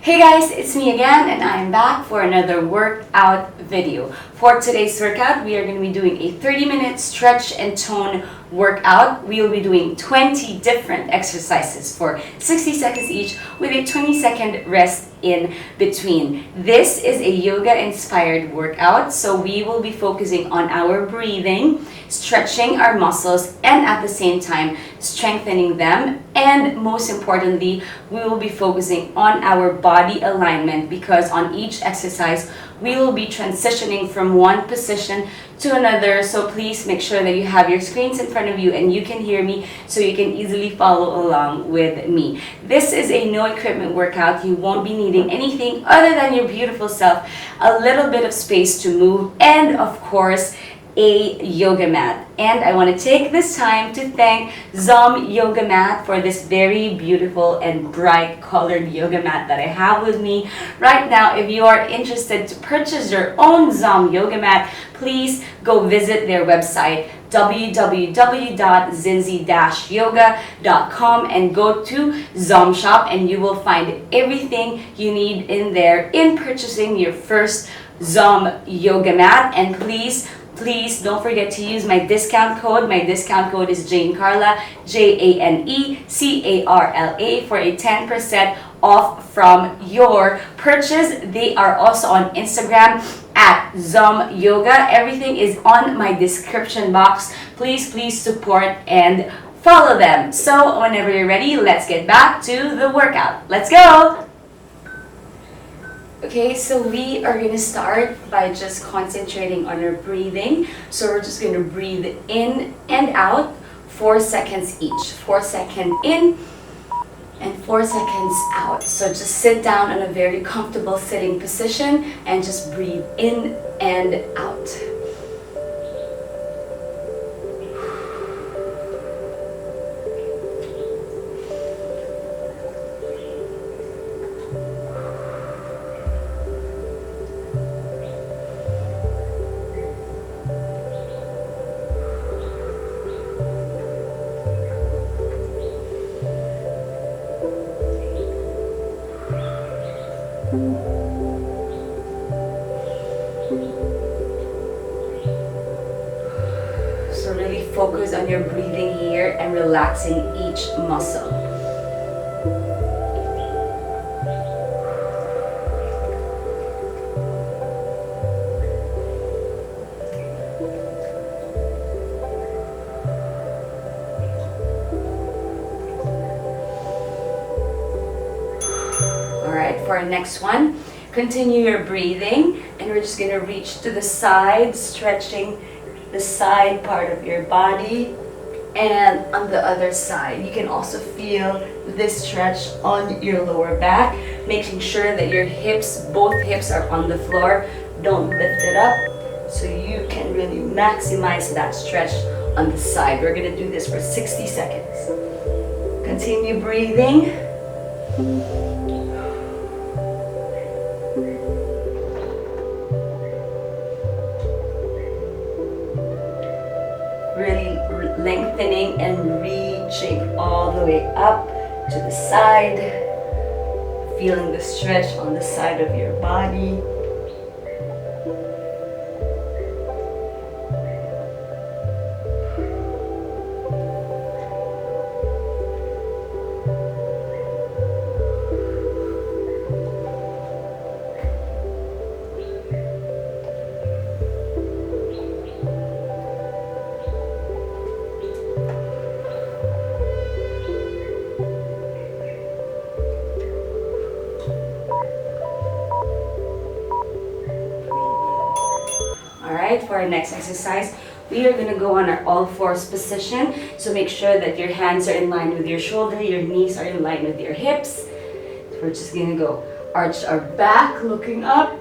Hey guys, it's me again and I'm back for another workout video. For today's workout, we are going to be doing a 30-minute stretch and tone workout. We will be doing 20 different exercises for 60 seconds each with a 20-second rest in between. This is a yoga-inspired workout, so we will be focusing on our breathing, stretching our muscles, and at the same time strengthening them. And most importantly, we will be focusing on our body alignment because on each exercise, we will be transitioning from one position to another. So please make sure that you have your screens in front of you and you can hear me so you can easily follow along with me. This is a no equipment workout. You won't be needing anything other than your beautiful self, a little bit of space to move, and of course, a yoga mat. And I want to take this time to thank Zohm yoga mat for this very beautiful and bright colored yoga mat that I have with me right now. If you are interested to purchase your own Zohm yoga mat, please go visit their website www.zinzi-yoga.com and go to Zohm shop, and you will find everything you need in there in purchasing your first Zohm yoga mat. And please don't forget to use my discount code. My discount code is Jane Carla, JANECARLA, for a 10% off from your purchase. They are also on Instagram at Zohm Yoga. Everything is on my description box. Please support and follow them. So whenever you're ready, let's get back to the workout. Let's go! Okay, so we are going to start by just concentrating on our breathing. So we're just going to breathe in and out 4 seconds each. 4 seconds in and 4 seconds out. So just sit down in a very comfortable sitting position and just breathe in and out. So really focus on your breathing here and relaxing each muscle. Alright, for our next one, continue your breathing, and we're just going to reach to the side, stretching the side part of your body, and on the other side you can also feel this stretch on your lower back, making sure that your hips, both hips, are on the floor. Don't lift it up, so you can really maximize that stretch on the side. We're going to do this for 60 seconds. Continue breathing. Really lengthening and reaching all the way up to the side, feeling the stretch on the side of your body. Alright, for our next exercise, we are going to go on our all fours position. So make sure that your hands are in line with your shoulder, your knees are in line with your hips. So we're just going to go arch our back, looking up,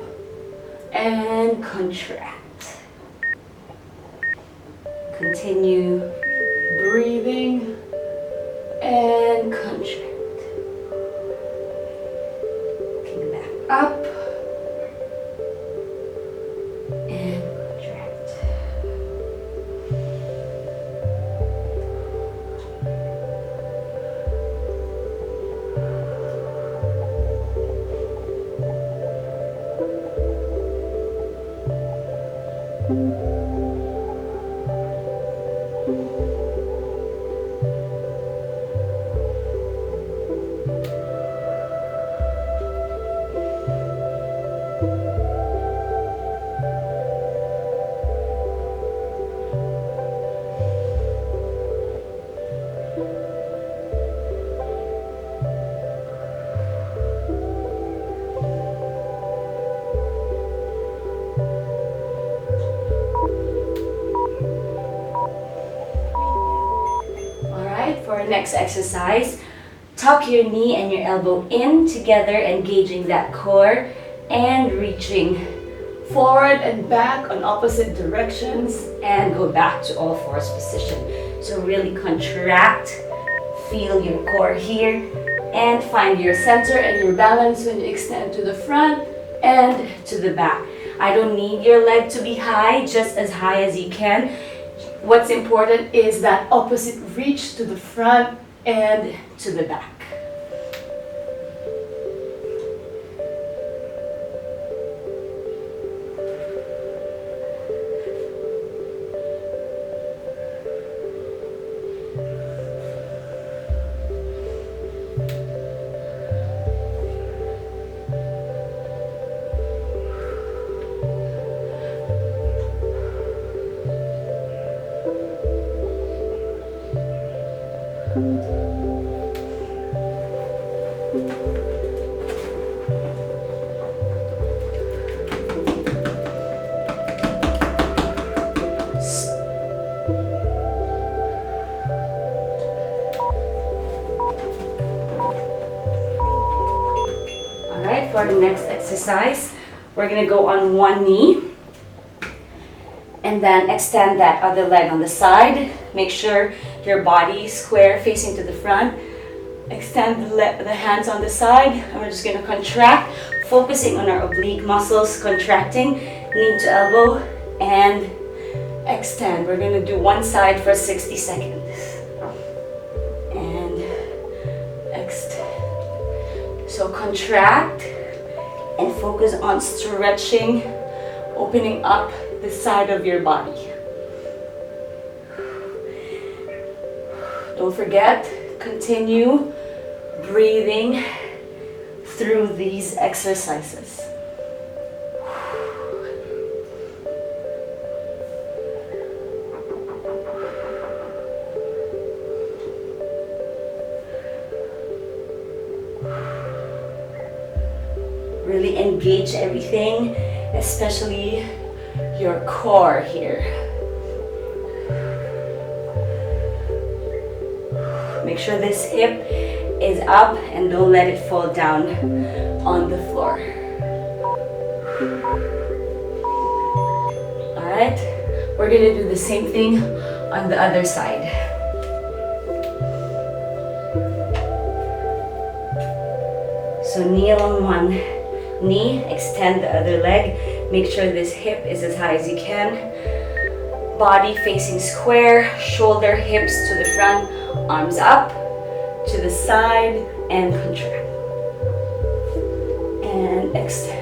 and contract. Continue breathing and contract. Looking back up. For our next exercise, tuck your knee and your elbow in together, engaging that core and reaching forward and back on opposite directions, and go back to all fours position. So really contract, feel your core here, and find your center and your balance when you extend to the front and to the back. I don't need your leg to be high, just as high as you can. What's important is that opposite reach to the front and to the back. For the next exercise, we're going to go on one knee and then extend that other leg on the side. Make sure your body is square facing to the front. Extend the hands on the side, and we're just going to contract, focusing on our oblique muscles, contracting, knee to elbow, and extend. We're going to do one side for 60 seconds. And extend. So contract and focus on stretching, opening up the side of your body. Don't forget, continue breathing through these exercises. Really engage everything, especially your core here. Make sure this hip is up and don't let it fall down on the floor. Alright, we're gonna do the same thing on the other side. So kneel on one knee, extend the other leg. Make sure this hip is as high as you can. Body facing square, shoulder, hips to the front, arms up, to the side, and contract. And extend.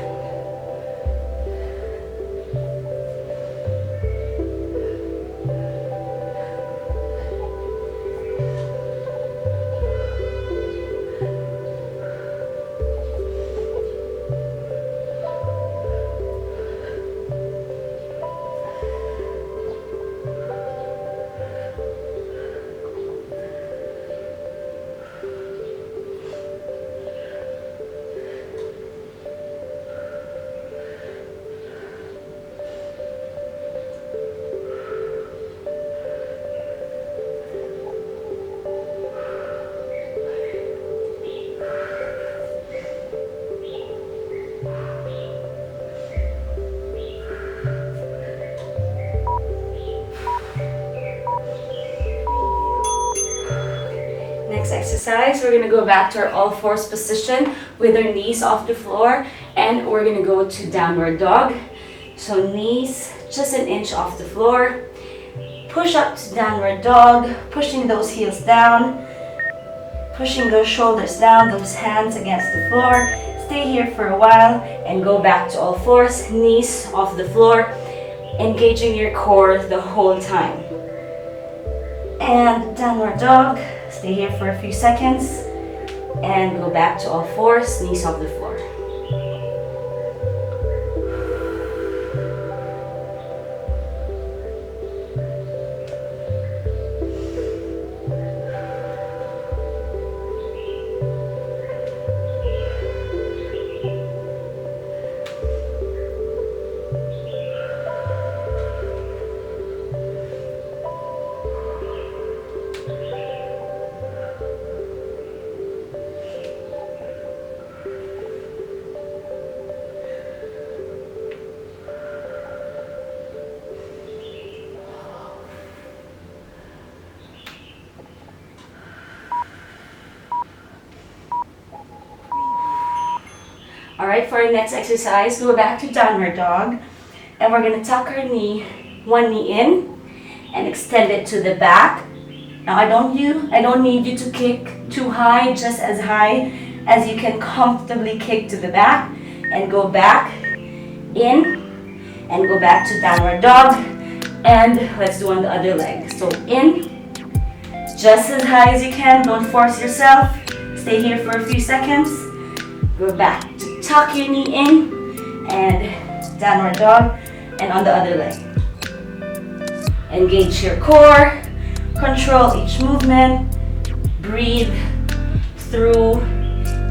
Next exercise, we're going to go back to our all fours position with our knees off the floor, and we're going to go to downward dog. So knees just an inch off the floor. Push up to downward dog, pushing those heels down, pushing those shoulders down, those hands against the floor. Stay here for a while and go back to all fours, knees off the floor. engaging your core the whole time. And downward dog. Stay here for a few seconds and go back to all fours, knees off the floor. Alright, for our next exercise, go back to downward dog. And we're going to tuck our knee, one knee in, and extend it to the back. Now I don't need you to kick too high, just as high as you can comfortably kick to the back. And go back, in, and go back to downward dog. And let's do on the other leg. So in, just as high as you can, don't force yourself. Stay here for a few seconds. Go back to tuck your knee in and downward dog, and on the other leg. Engage your core, control each movement, breathe through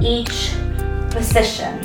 each position.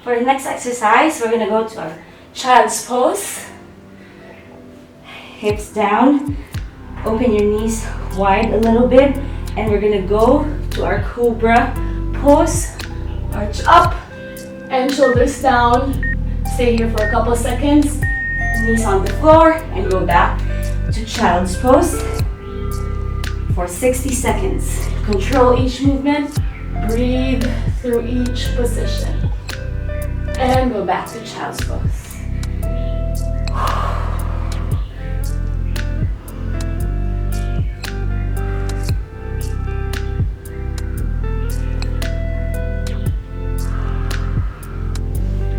For the next exercise, we're going to go to our child's pose. Hips down, open your knees wide a little bit, and we're going to go to our cobra pose. Arch up and shoulders down. Stay here for a couple seconds. Knees on the floor, and go back to child's pose for 60 seconds. Control each movement, breathe through each position. And go back to child's pose.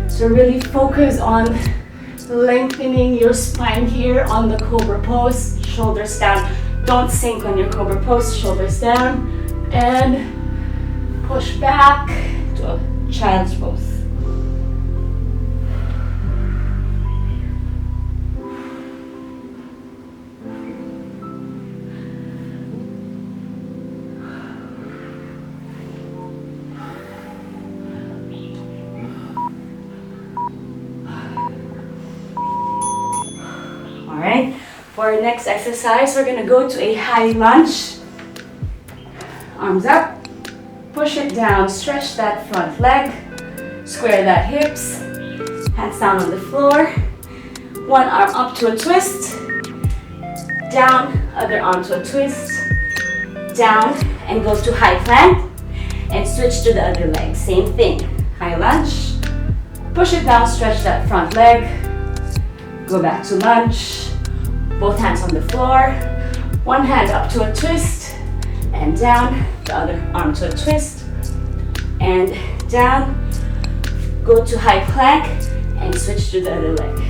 So really focus on lengthening your spine here on the cobra pose. Shoulders down. Don't sink on your cobra pose. Shoulders down. And push back to a child's pose. For our next exercise, we're going to go to a high lunge. Arms up, push it down, stretch that front leg, square that hips, hands down on the floor. One arm up to a twist, down, other arm to a twist, down, and go to high plank, and switch to the other leg. Same thing, high lunge, push it down, stretch that front leg, go back to lunge. Both hands on the floor, one hand up to a twist, and down, the other arm to a twist, and down, go to high plank, and switch to the other leg.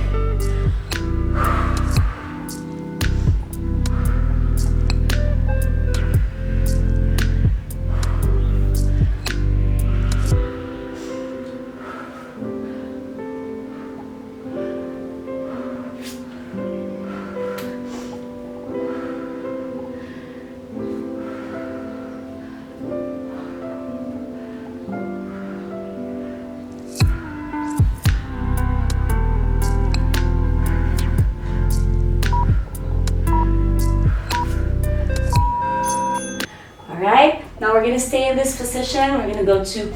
Now we're going to stay in this position. We're going to go to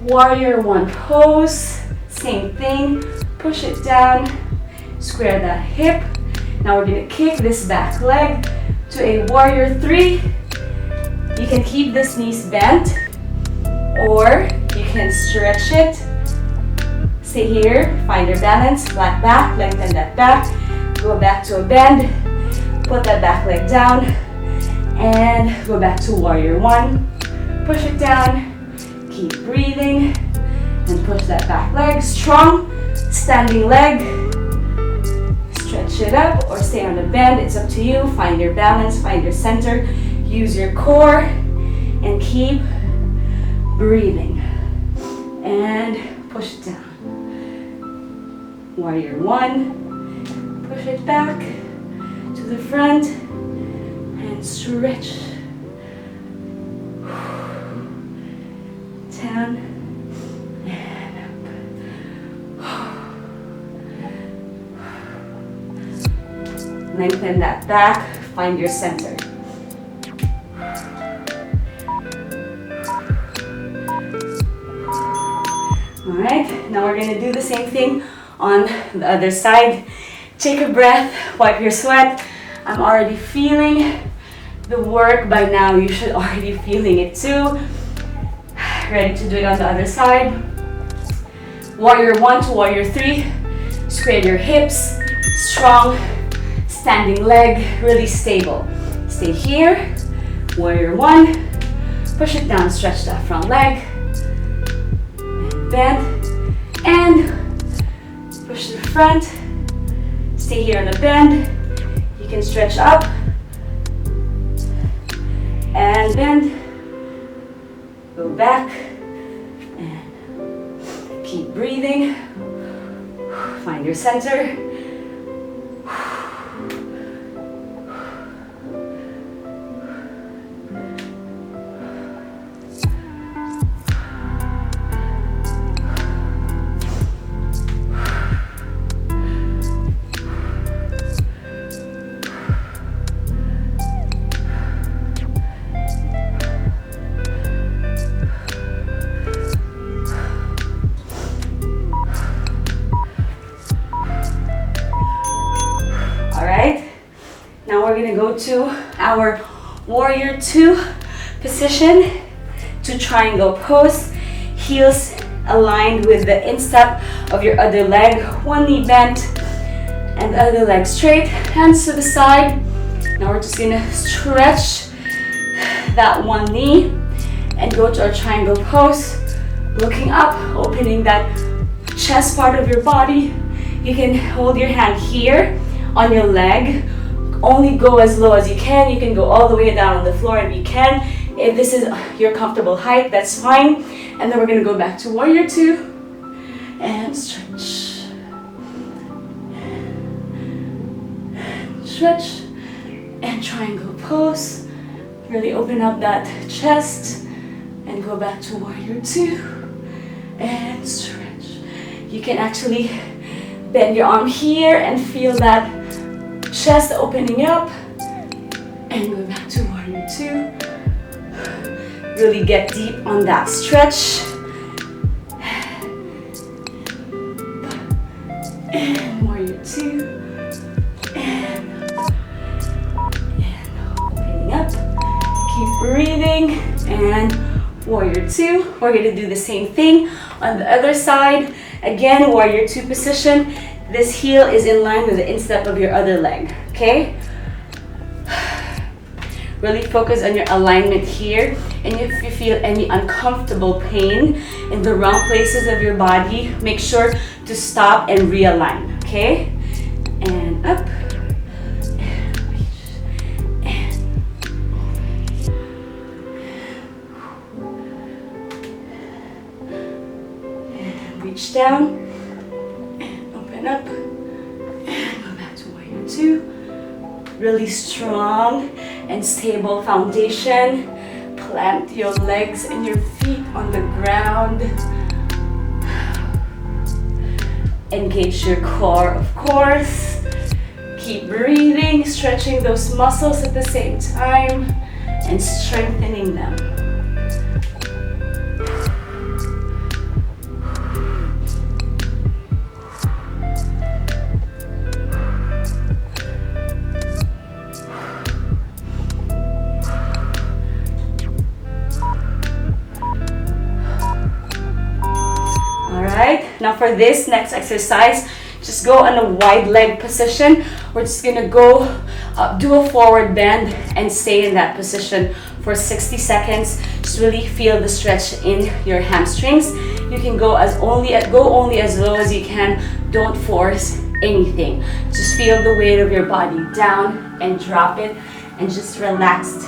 Warrior one pose. Same thing. Push it down. Square that hip. Now we're going to kick this back leg to a warrior three. You can keep this knees bent or you can stretch it. Stay here, find your balance, flat back, lengthen that back, go back to a bend, put that back leg down, and go back to warrior one. Push it down, keep breathing, and push that back leg. Strong, standing leg. Stretch it up or stay on a bend, it's up to you. Find your balance, find your center, use your core, and keep breathing. And push it down. Warrior one, push it back to the front and stretch. Down and up. Lengthen that back, find your center. Alright, now we're going to do the same thing on the other side. Take a breath, wipe your sweat. I'm already feeling the work by now. You should already feeling it too. Ready to do it on the other side. Warrior one to warrior three. Square your hips, strong, standing leg, really stable. Stay here, warrior one. Push it down, stretch that front leg. And bend, and push to the front. Stay here on a bend. You can stretch up and bend. Go back and keep breathing. Find your center. Now we're going to go to our warrior two position to triangle pose. Heels aligned with the instep of your other leg. One knee bent and the other leg straight. Hands to the side. Now we're just going to stretch that one knee and go to our triangle pose. Looking up, opening that chest part of your body. You can hold your hand here on your leg. Only go as low as you can. You can go all the way down on the floor if you can. If this is your comfortable height, that's fine. And then we're going to go back to warrior two and stretch. Stretch and triangle pose. Really open up that chest and go back to warrior two and stretch. You can actually bend your arm here and feel that chest opening up and go back to warrior two. Really get deep on that stretch. And warrior two. And opening up. Keep breathing. And warrior two. We're going to do the same thing on the other side. Again, warrior two position. This heel is in line with the instep of your other leg, okay? Really focus on your alignment here. And if you feel any uncomfortable pain in the wrong places of your body, make sure to stop and realign, okay? And up. And reach. And reach down. Up and go back to warrior two. Really strong and stable foundation. Plant your legs and your feet on the ground. Engage your core, of course. Keep breathing, stretching those muscles at the same time and strengthening them. for this next exercise, just go on a wide leg position. We're just gonna go do a forward bend and stay in that position for 60 seconds. Just really feel the stretch in your hamstrings. You can go only as low as you can. Don't force anything. Just feel the weight of your body down and drop it, and just relax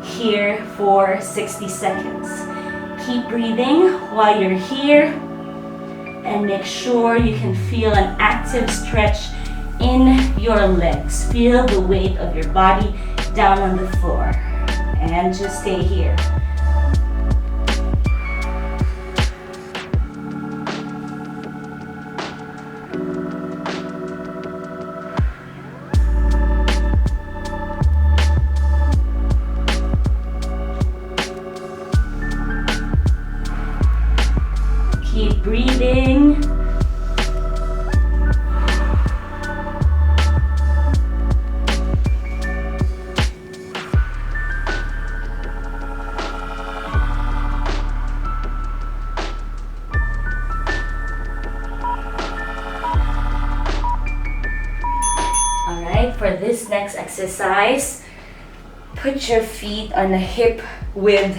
here for 60 seconds. Keep breathing while you're here, and make sure you can feel an active stretch in your legs. Feel the weight of your body down on the floor, and just stay here. Keep breathing. For this next exercise, put your feet on the hip width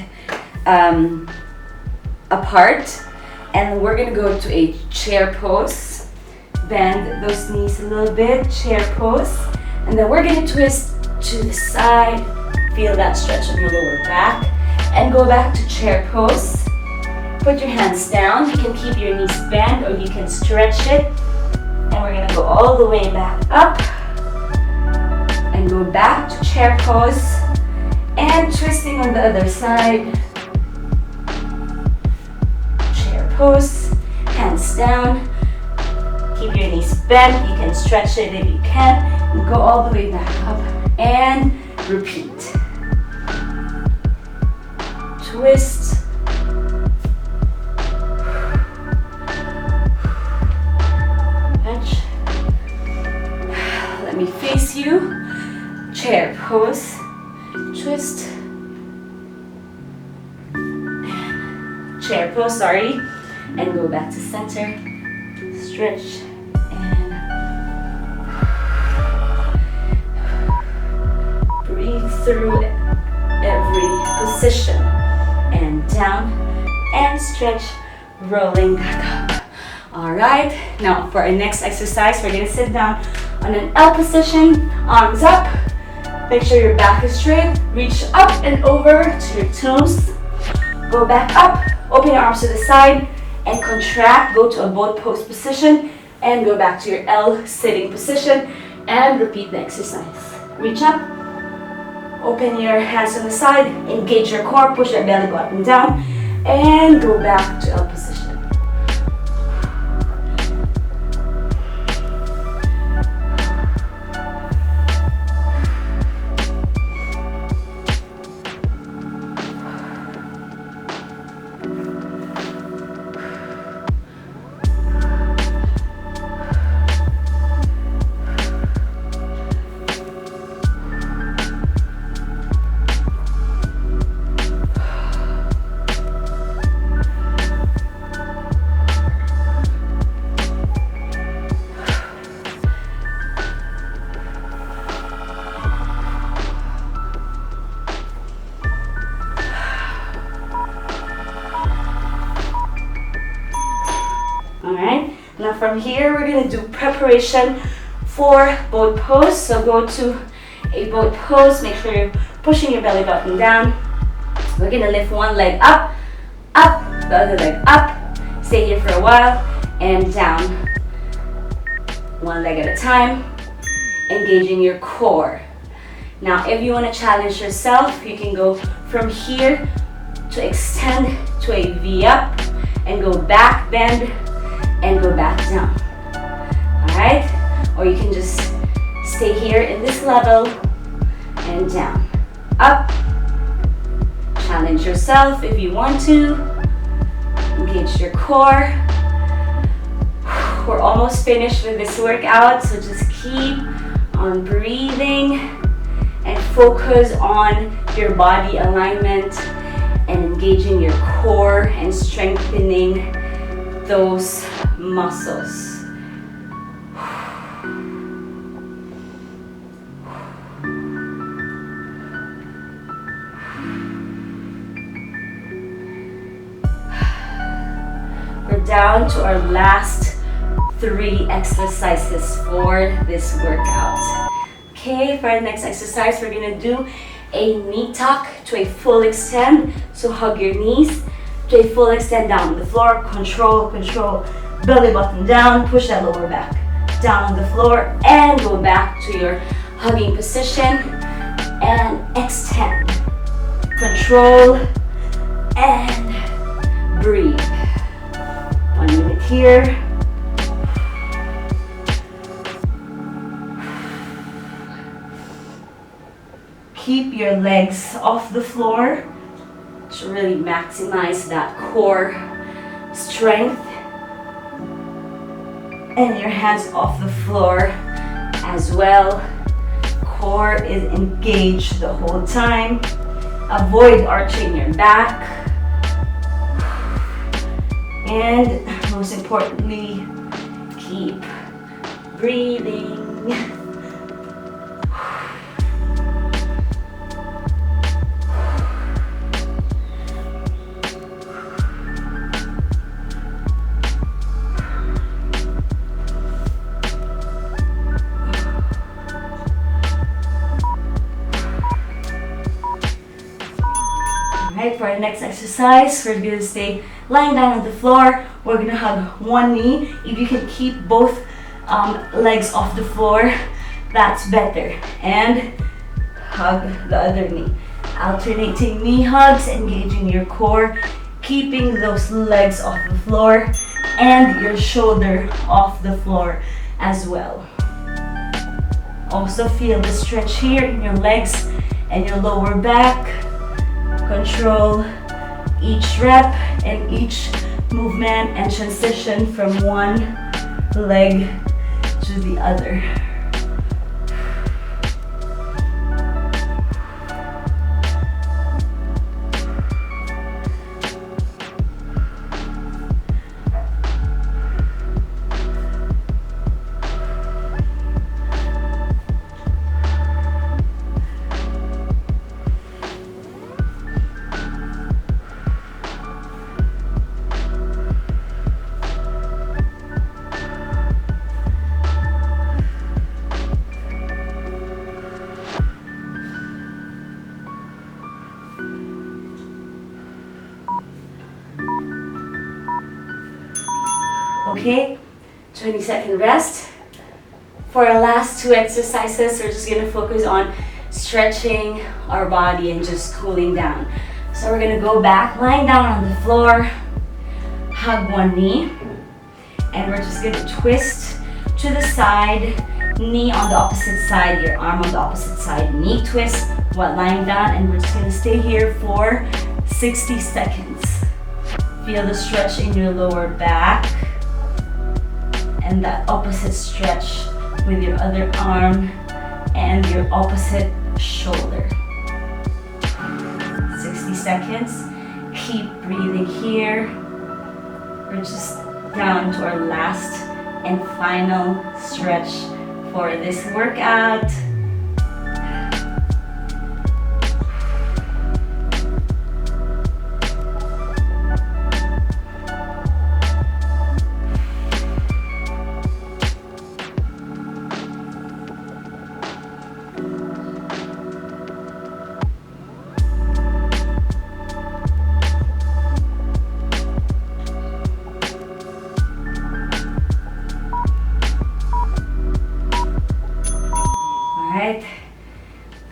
apart, and we're gonna go to a chair pose. Bend those knees a little bit, chair pose, and then we're gonna twist to the side. Feel that stretch on your lower back, and go back to chair pose. Put your hands down. You can keep your knees bent, or you can stretch it, and we're gonna go all the way back up. And go back to chair pose, and twisting on the other side. Chair pose, hands down. Keep your knees bent. You can stretch it if you can. And go all the way back up, and repeat. Twist. Stretch. Let me face you. Chair pose, twist, chair pose, sorry, and go back to center, stretch, and breathe through every position, and down, and stretch, rolling back up. All right, now for our next exercise, we're gonna sit down on an L position, arms up. Make sure your back is straight. Reach up and over to your toes. Go back up. Open your arms to the side and contract. Go to a boat pose position and go back to your L sitting position, and repeat the exercise. Reach up. Open your hands on the side. Engage your core. Push your belly button down and go back to L position. Now from here, we're going to do preparation for boat pose. So go to a boat pose. Make sure you're pushing your belly button down. We're going to lift one leg up, up, the other leg up. Stay here for a while, and down. One leg at a time, engaging your core. Now, if you want to challenge yourself, you can go from here to extend to a V up, and go back, bend, and go back down. Alright? Or you can just stay here in this level and down. Up. Challenge yourself if you want to. Engage your core. We're almost finished with this workout, so just keep on breathing and focus on your body alignment and engaging your core and strengthening those muscles. We're down to our last 3 exercises for this workout. Okay, for our next exercise, we're gonna do a knee tuck to a full extend. So hug your knees to a full extend down on the floor. Control, belly button down, push that lower back down on the floor and go back to your hugging position and extend. Control and breathe. 1 minute here. Keep your legs off the floor to really maximize that core strength. And your hands off the floor as well. Core is engaged the whole time. Avoid arching your back. And most importantly, keep breathing. For our next exercise, we're going to stay lying down on the floor. We're going to hug one knee. If you can keep both legs off the floor, that's better. And hug the other knee. Alternating knee hugs, engaging your core, keeping those legs off the floor and your shoulder off the floor as well. Also feel the stretch here in your legs and your lower back. Control each rep and each movement and transition from one leg to the other. Okay, 20-second rest. For our last 2 exercises, we're just gonna focus on stretching our body and just cooling down. So we're gonna go back, lying down on the floor, hug one knee, and we're just gonna twist to the side, knee on the opposite side, your arm on the opposite side, knee twist while lying down, and we're just gonna stay here for 60 seconds. Feel the stretch in your lower back and that opposite stretch with your other arm and your opposite shoulder. 60 seconds. Keep breathing here. We're just down to our last and final stretch for this workout.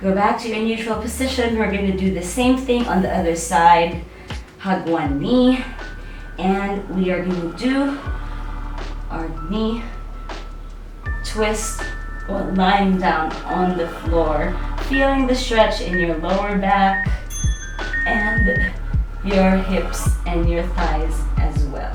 Go back to your neutral position. We're going to do the same thing on the other side. Hug one knee, and we are going to do our knee twist while lying down on the floor, feeling the stretch in your lower back and your hips and your thighs as well.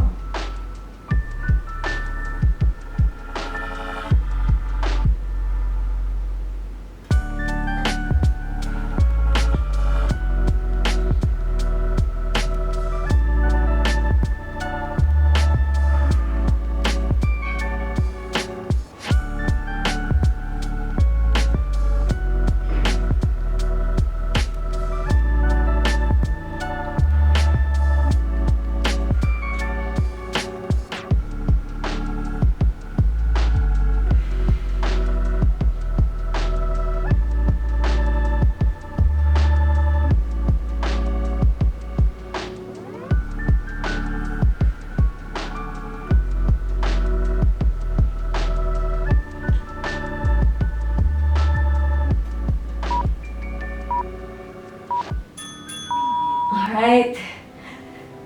Alright,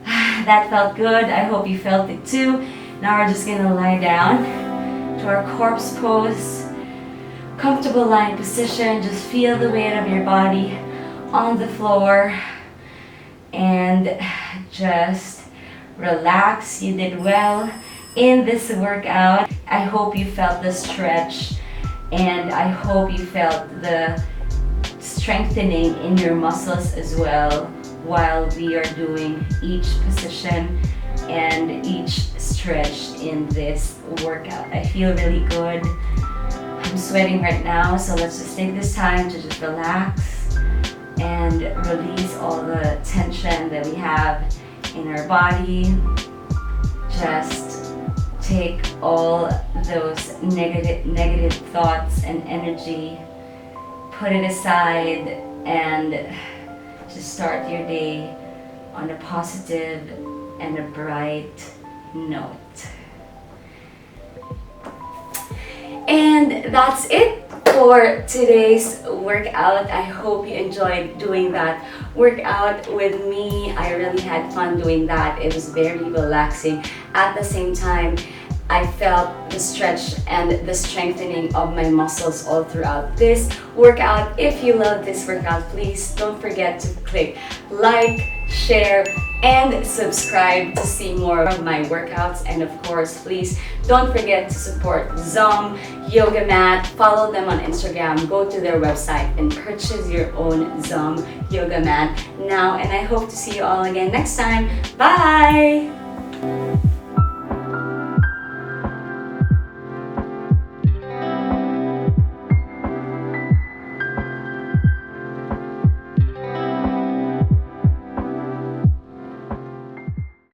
that felt good. I hope you felt it too. Now we're just gonna lie down to our corpse pose. Comfortable lying position. Just feel the weight of your body on the floor and just relax. You did well in this workout. I hope you felt the stretch and I hope you felt the strengthening in your muscles as well while we are doing each position and each stretch in this workout. I feel really good. I'm sweating right now, so let's just take this time to just relax and release all the tension that we have in our body. Just take all those negative thoughts and energy, put it aside, and just start your day on a positive and a bright note. And that's it for today's workout. I hope you enjoyed doing that workout with me. I really had fun doing that. It was very relaxing. At the same time, I felt the stretch and the strengthening of my muscles all throughout this workout. If you love this workout, please don't forget to click like, share, and subscribe to see more of my workouts. And of course, please don't forget to support Zohm Yoga Mat. Follow them on Instagram. Go to their website and purchase your own Zohm Yoga Mat now. And I hope to see you all again next time. Bye!